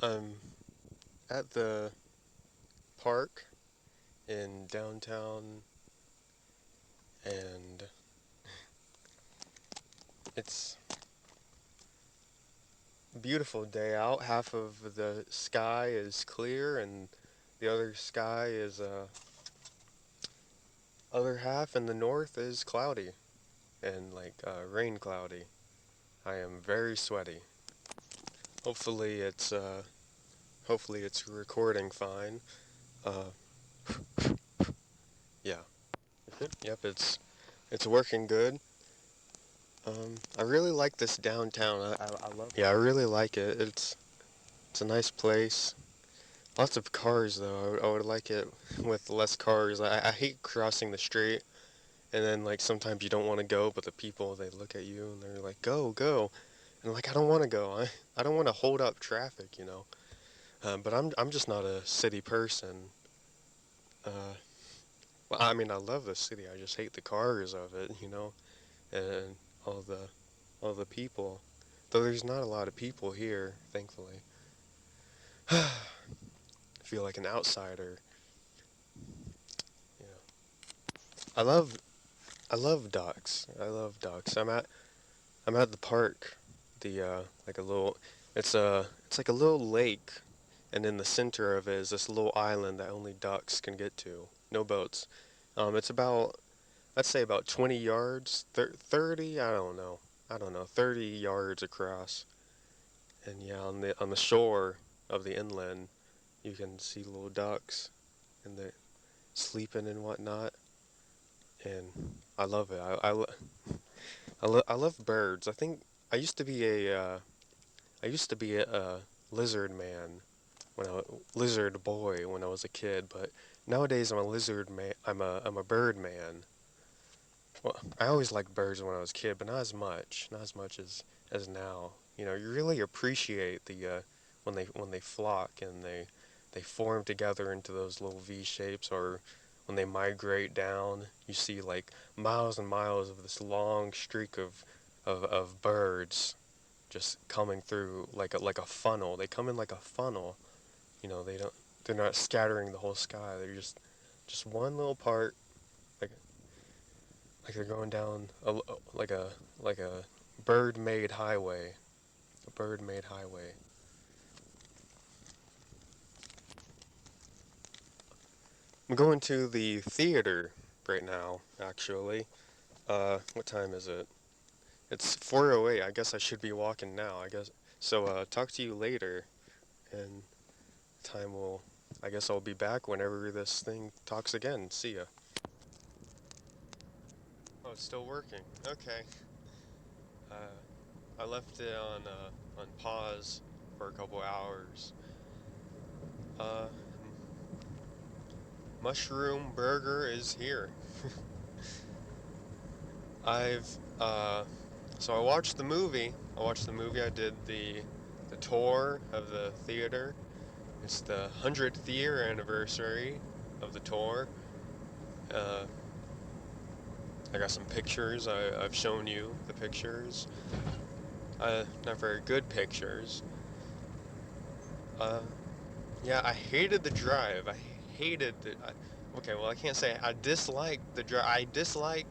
I'm at the park in downtown, and it's a beautiful day out. Half of the sky is clear, and the other sky is other half in the north is cloudy and rain cloudy. I am very sweaty. Hopefully it's recording fine. Uh, yeah. Yep, it's working good. I really like this downtown. I love. Yeah, I really like it. It's a nice place. Lots of cars though. I would like it with less cars. I hate crossing the street and then like sometimes you don't want to go, but the people they look at you and they're like, go, go, and like I don't want to go. I don't want to hold up traffic, you know. But I'm just not a city person. Uh, well, I mean I love the city. I just hate the cars of it, you know, and all the all the people. Though there's not a lot of people here, thankfully. I feel like an outsider. Yeah. I love I love ducks. I love ducks. I'm at the park. The like a little it's like a little lake, and in the center of it is this little island that only ducks can get to. No boats. It's about let's say about 20 yards, 30, I don't know. I don't know, 30 yards across. And yeah, on the shore of the inland, you can see little ducks and they're sleeping and whatnot. And I love it. I love birds. I think I used to be I used to be a lizard man lizard boy when I was a kid, but nowadays I'm a lizard man. I'm a bird man. Well, I always liked birds when I was a kid, but not as much as now. You know, you really appreciate the when they flock and they form together into those little V shapes, or when they migrate down, you see like miles and miles of this long streak of birds just coming through like a funnel. They come in like a funnel. You know, they're not scattering the whole sky. They're just one little part, like like they're going down like a bird-made highway, a bird-made highway. I'm going to the theater right now, actually. What time is it? It's 4:08. I guess I should be walking now. I guess so. Talk to you later, and time will. I guess I'll be back whenever this thing talks again. See ya. Oh, it's still working. Okay. Uh, I left it on pause for a couple hours. Uh, Mushroom Burger is here. I've so I watched the movie. I watched the movie. I did the tour of the theater. It's the 100th year anniversary of the tour. Uh, I got some pictures. I've shown you the pictures. Not very good pictures. Uh, yeah, I hated the drive. I hated the. Okay, well, I can't say I disliked the drive. I dislike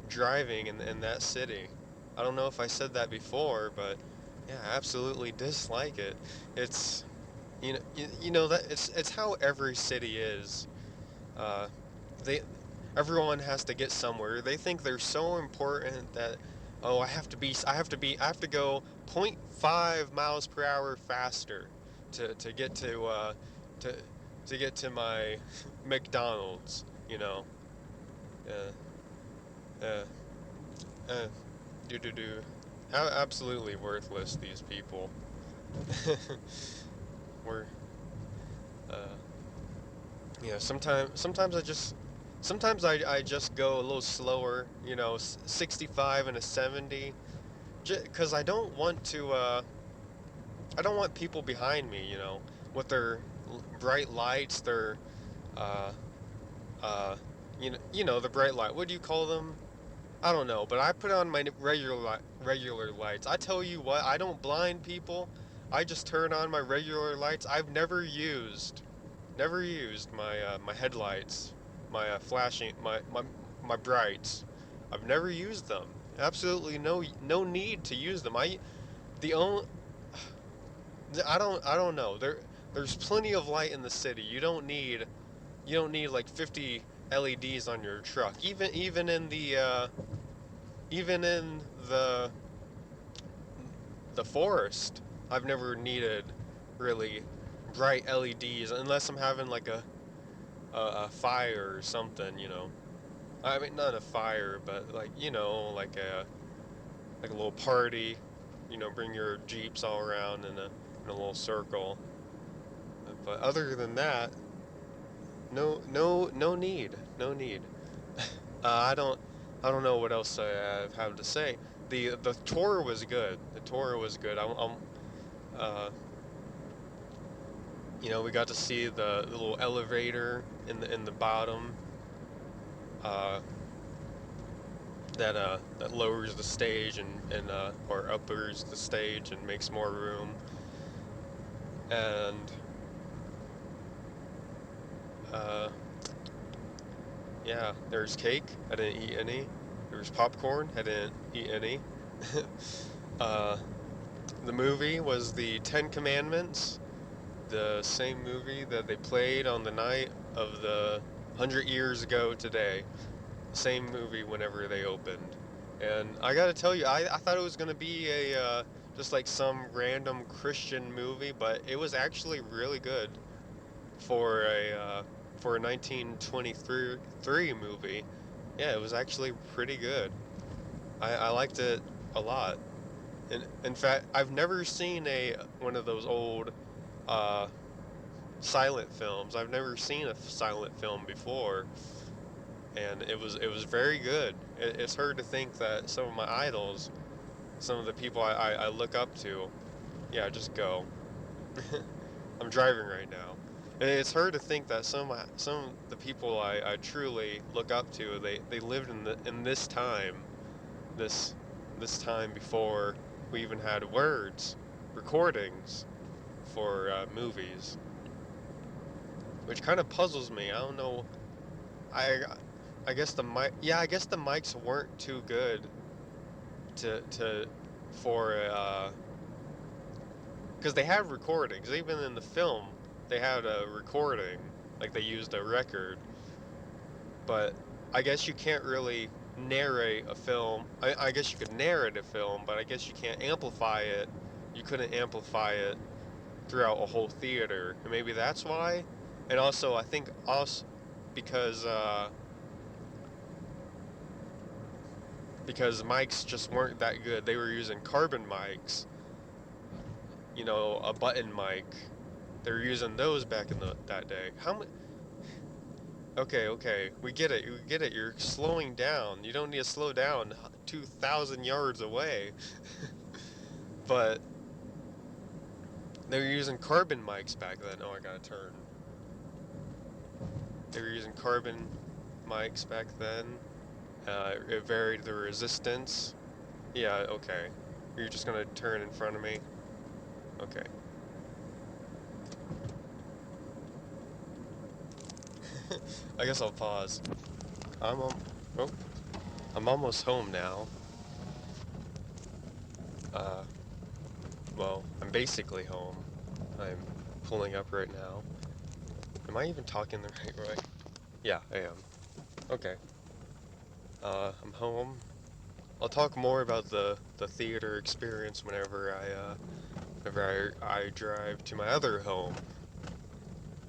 driving in that city. I don't know if I said that before, but yeah, I absolutely dislike it. It's you know that it's how every city is. Uh, they everyone has to get somewhere. They think they're so important that oh I have to go point 0.5 miles per hour faster to get to to get to my McDonald's. You know. Uh, uh, uh, do do do. Absolutely worthless. These people. We're uh, yeah. Sometimes I just go a little slower. You know, 65 and a 70. Because I don't want people behind me. You know, with their bright lights, their uh you know the bright light. What do you call them? I don't know, but I put on my regular lights. I tell you what, I don't blind people. I just turn on my regular lights. I've never used my headlights, my flashing, my brights. I've never used them. Absolutely no need to use them. The only I don't know. There's plenty of light in the city. You don't need like 50 LEDs on your truck. Even in the forest, I've never needed really bright LEDs unless I'm having like a fire or something. I mean, not a fire, but like a little party. Bring your jeeps all around in a little circle. But other than that, no need, no need. I don't know what else I have to say. The tour was good. The tour was good. Uh, we got to see the little elevator in the bottom. Uh, that lowers the stage and or uppers the stage and makes more room. And uh, yeah, there's cake. I didn't eat any. There was popcorn. I didn't eat any. uh, the movie was the Ten Commandments, the same movie that they played on the night of the 100 years ago today. Same movie whenever they opened. And I gotta tell you, I thought it was gonna be just like some random Christian movie, but it was actually really good for a 1923 movie. Yeah, it was actually pretty good. I liked it a lot. In fact, I've never seen a one of those old uh, silent films. I've never seen a silent film before, and it was very good. It's hard to think that some of my idols, some of the people I look up to, yeah, just go. I'm driving right now. And it's hard to think that some of the people I truly look up to, they lived in this time, this this time before we even had words, recordings for movies, which kind of puzzles me. I don't know. I I guess the mics weren't too good to for because they have recordings. Even in the film, they had a recording, like they used a record. But I guess you can't really narrate a film. I guess you could narrate a film, but I guess you can't amplify it. You couldn't amplify it throughout a whole theater, and maybe that's why. And also, I think also because uh, because mics just weren't that good. They were using carbon mics, a button mic. They were using those back in that day. How much? Okay, okay, we get it. We get it. You're slowing down. You don't need to slow down 2,000 yards away. But they were using carbon mics back then. Oh, I gotta turn. They were using carbon mics back then. It varied the resistance. Yeah, okay. You're just gonna turn in front of me? Okay. I guess I'll pause. I'm al- oh, I'm almost home now. Uh, well, I'm basically home. I'm pulling up right now. Am I even talking the right way? Yeah, I am. Okay. I'm home. I'll talk more about the theater experience whenever I drive to my other home.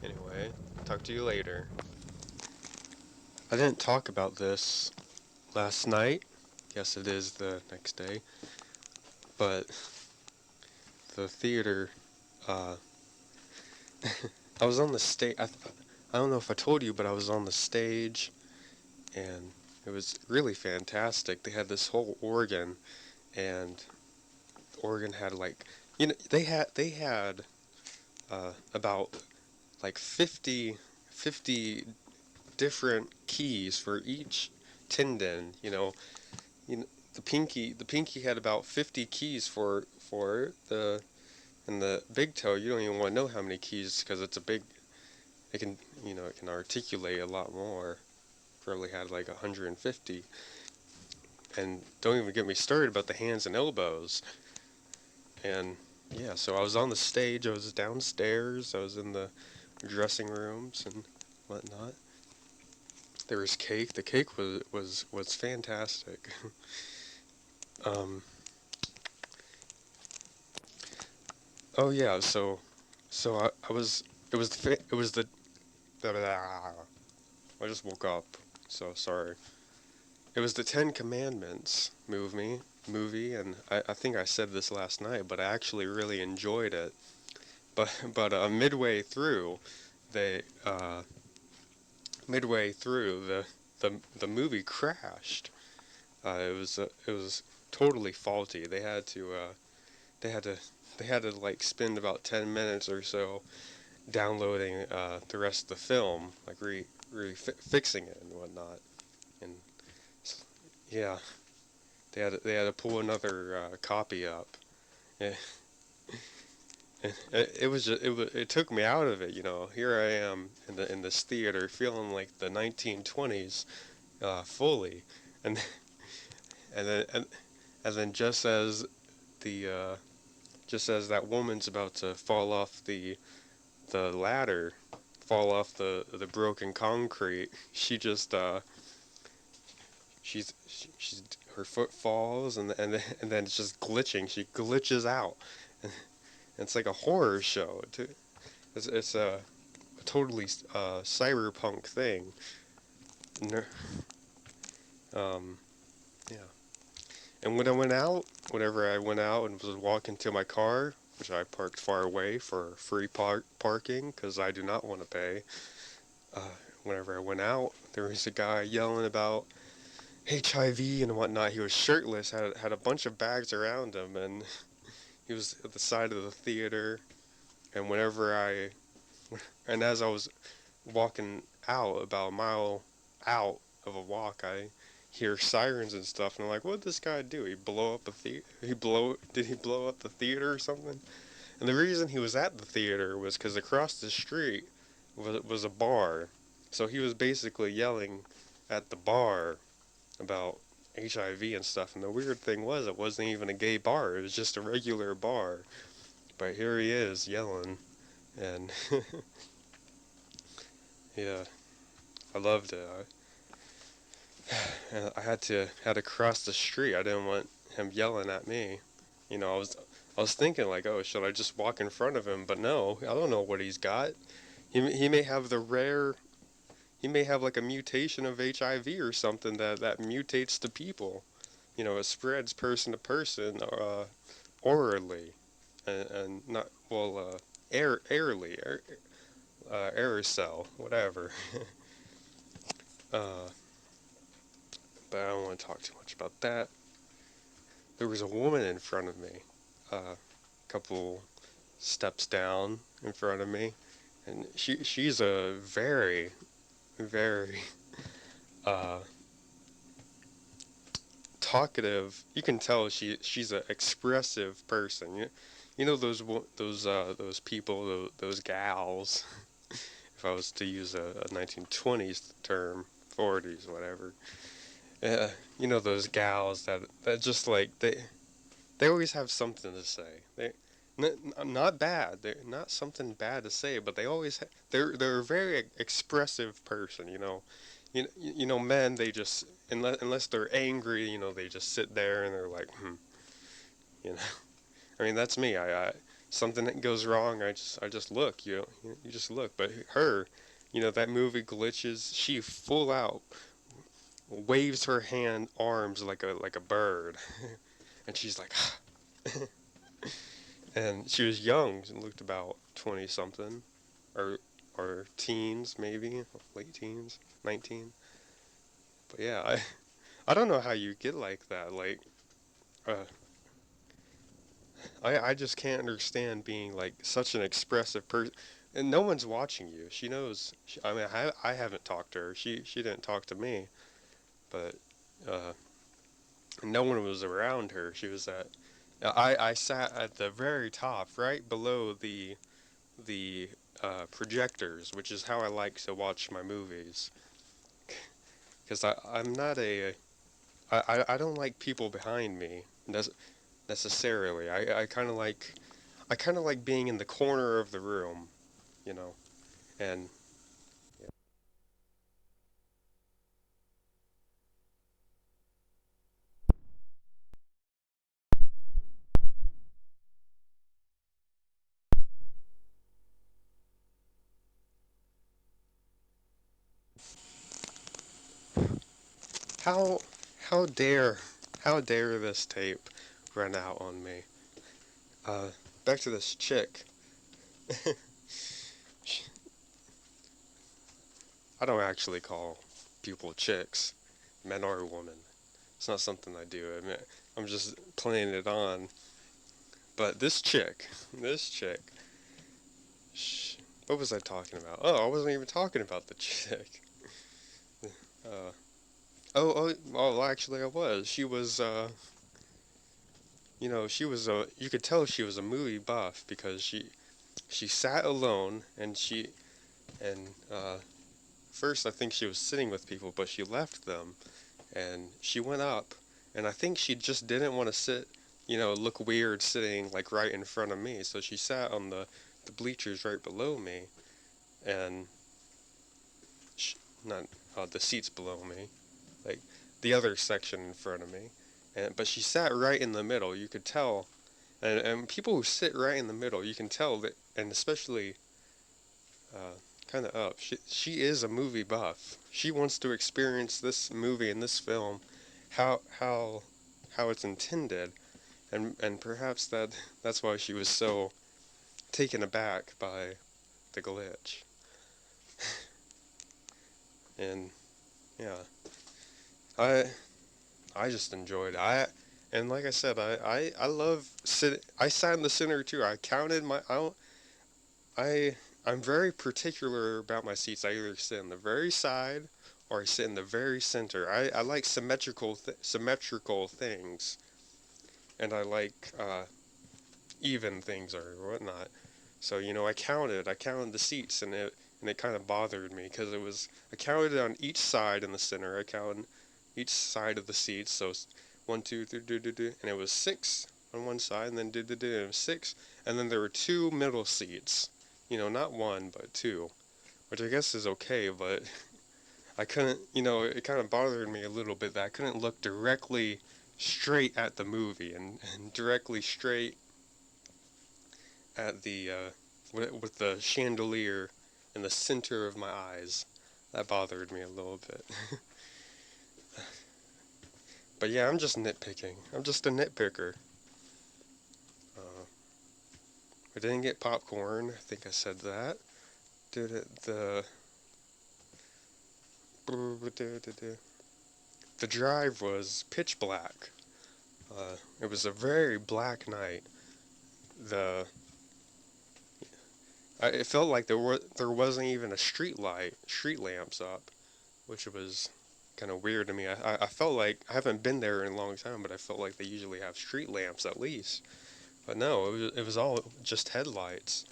Anyway, talk to you later. I didn't talk about this last night. Yes, it is the next day. But the theater, uh, I was on the stage. I don't know if I told you, but I was on the stage, and it was really fantastic. They had this whole organ, and the organ had like, they had about like 50 different keys for each tendon. You know, the pinky had about 50 keys for the And the big toe, you don't even want to know how many keys because it's a big. It can, it can articulate a lot more. Probably had like 150. And don't even get me started about the hands and elbows. And yeah, so I was on the stage. I was downstairs. I was in the dressing rooms and whatnot. There was cake. The cake was fantastic. um, oh yeah, I was it was the I just woke up, so sorry. It was the Ten Commandments movie, and I think I said this last night, but I actually really enjoyed it. But midway through, they midway through the movie crashed. It was totally faulty. They had to they had to like spend about 10 minutes or so downloading the rest of the film, like fixing it and whatnot. And yeah, they had to pull another copy up. Yeah. It was just it took me out of it. Here I am in this theater feeling like the 1920s fully, and and then and then the just as that woman's about to fall off the ladder, fall off the broken concrete, she's her foot falls and then it's just glitching. She glitches out, and it's like a horror show. It's a totally cyberpunk thing. Um, yeah. And whenever I went out and was walking to my car, which I parked far away for free parking because I do not want to pay. Uh, Whenever I went out, there was a guy yelling about HIV and whatnot. He was shirtless, had a bunch of bags around him, and he was at the side of the theater. And and as I was walking out about a mile out of a walk, I hear sirens and stuff, and I'm like, what did this guy do? He blow up a did he blow up the theater or something? And the reason he was at the theater was because across the street was a bar. So he was basically yelling at the bar about HIV and stuff. And the weird thing was, it wasn't even a gay bar. It was just a regular bar. But here he is yelling, and yeah, I loved it. I had to cross the street. I didn't want him yelling at me. I was thinking like, oh, should I just walk in front of him? But no, I don't know what he's got. He may have he may have like a mutation of HIV or something that mutates to people. It spreads person to person, orally, and not well, airly, aerosol, whatever. uh, but I don't want to talk too much about that. There was a woman in front of me, a couple steps down in front of me, and she's a very uh, talkative. You can tell she's an expressive person. You know those people, those gals. If I was to use a 1920s term, 40s, whatever. You know those gals that just like they always have something to say. Not bad. They're not something bad to say, but they're a very expressive person. Men, they just unless they're angry, they just sit there and they're like, you know. I mean, that's me. Something that goes wrong, I just look. You just look. But her, that movie glitches. She full out waves her arms like a bird, and she's like, and she was young. She looked about 20 something, or teens maybe, late teens, 19. But yeah, I don't know how you get like that. Like, uh, I just can't understand being like such an expressive person. And no one's watching you. She knows. I mean, I haven't talked to her. She didn't talk to me. But uh, no one was around her. She was at I sat at the very top, right below the projectors, which is how I like to watch my movies. Because I'm not I don't like people behind me necessarily. I kind of like being in the corner of the room, you know. And how how dare how dare this tape run out on me? Uh, Back to this chick. I don't actually call people chicks, men or women. It's not something I do. I mean, I'm just playing it on. But this chick, sh what was I talking about? Oh, I wasn't even talking about the chick. Uh, well, actually, I was. She was, she was a. You could tell she was a movie buff because she sat alone and first I think she was sitting with people, but she left them and she went up, and I think she just didn't want to sit, look weird sitting like right in front of me, so she sat on the bleachers right below me, and sh not the seats below me, like the other section in front of me, and but she sat right in the middle. You could tell, and people who sit right in the middle, you can tell that, and especially kind of up. She is a movie buff. She wants to experience this movie and this film, how how how it's intended, and perhaps that's why she was so taken aback by the glitch. And yeah, I I just enjoyed it. And like I said, I love sit. I sat in the center too. I counted my I I'm very particular about my seats. I either sit in the very side or I sit in the very center. I like symmetrical things, and I like even things or whatnot. So I counted the seats, and it kind of bothered me because I counted on each side in the center. I counted each side of the seats. So one, two, three, and it was six on one side, and then and it was six, and then there were two middle seats. Not one but two, which I guess is okay. But I couldn't. It kind of bothered me a little bit that I couldn't look directly straight at the movie and directly straight at the with the chandelier in the center of my eyes. That bothered me a little bit. But yeah, I'm just nitpicking. I'm just a nitpicker. Uh, I didn't get popcorn. I think I said that. Did it the drive was pitch black. It was a very black night. The It felt like there wasn't even a street lamps up, which was kind of weird to me. I felt like I haven't been there in a long time, but I felt like they usually have street lamps at least. But no, it was all just headlights.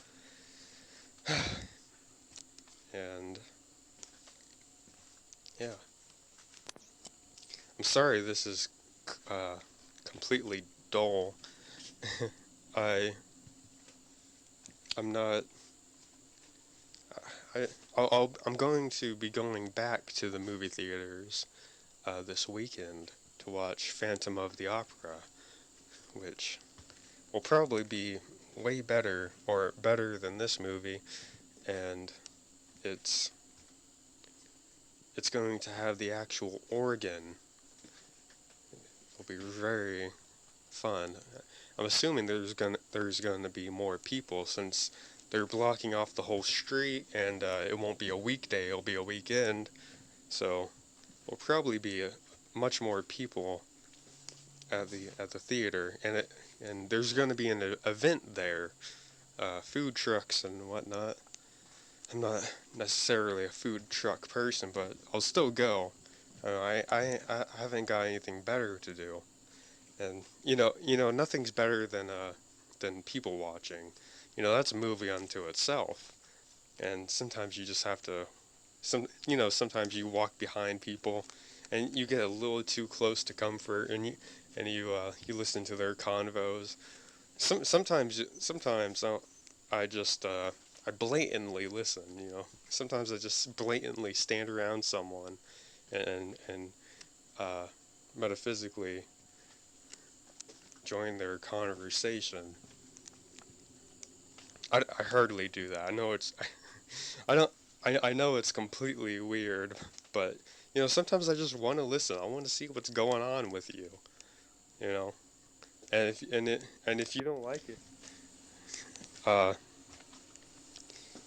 And yeah, I'm sorry this is uh, completely dull. I I'm not I'm going to be going back to the movie theaters this weekend to watch Phantom of the Opera, which will probably be way better or better than this movie, and it's it's going to have the actual organ. It'll be very fun. I'm assuming there's gonna be more people since they're blocking off the whole street, and it won't be a weekday. It'll be a weekend, so there'll probably be much more people at the theater, and there's gonna be an event there, food trucks and whatnot. I'm not necessarily a food truck person, but I'll still go. I haven't got anything better to do. And nothing's better than people watching. That's a movie unto itself. And sometimes you just have to sometimes you walk behind people and you get a little too close to comfort, and you listen to their convos. Sometimes I just I blatantly listen. Sometimes I just blatantly stand around someone and uh, metaphysically join their conversation. I hardly do that. I know it's I don't I know it's completely weird, but sometimes I just want to listen. I want to see what's going on with you, you know. And if you don't like it, uh,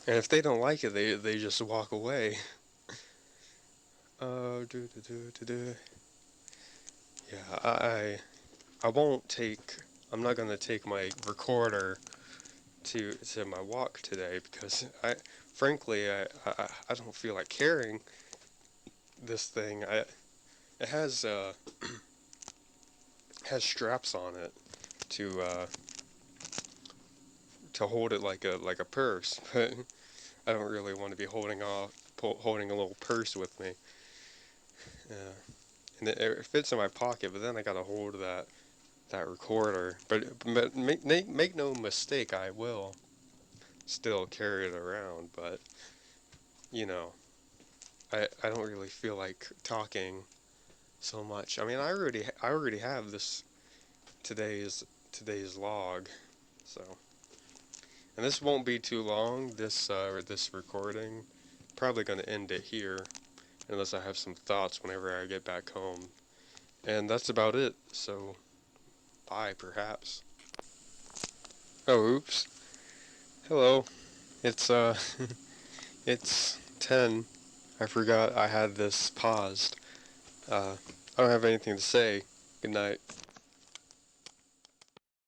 and if they don't like it, they just walk away. Do. Yeah, I won't take. I'm not gonna take my recorder to my walk today because frankly, I don't feel like carrying this thing. It has straps on it to to hold it like a purse, but I don't really want to be holding a little purse with me. Yeah, and it fits in my pocket, but then I gotta hold that recorder. But make no mistake, I will still carry it around. But you know, I don't really feel like talking so much. I mean, I already have today's today's log, so and this won't be too long. This recording, probably gonna end it here unless I have some thoughts whenever I get back home. And that's about it. So bye, perhaps. Oh, oops. Hello. It's it's 10. I forgot I had this paused. I don't have anything to say. Good night.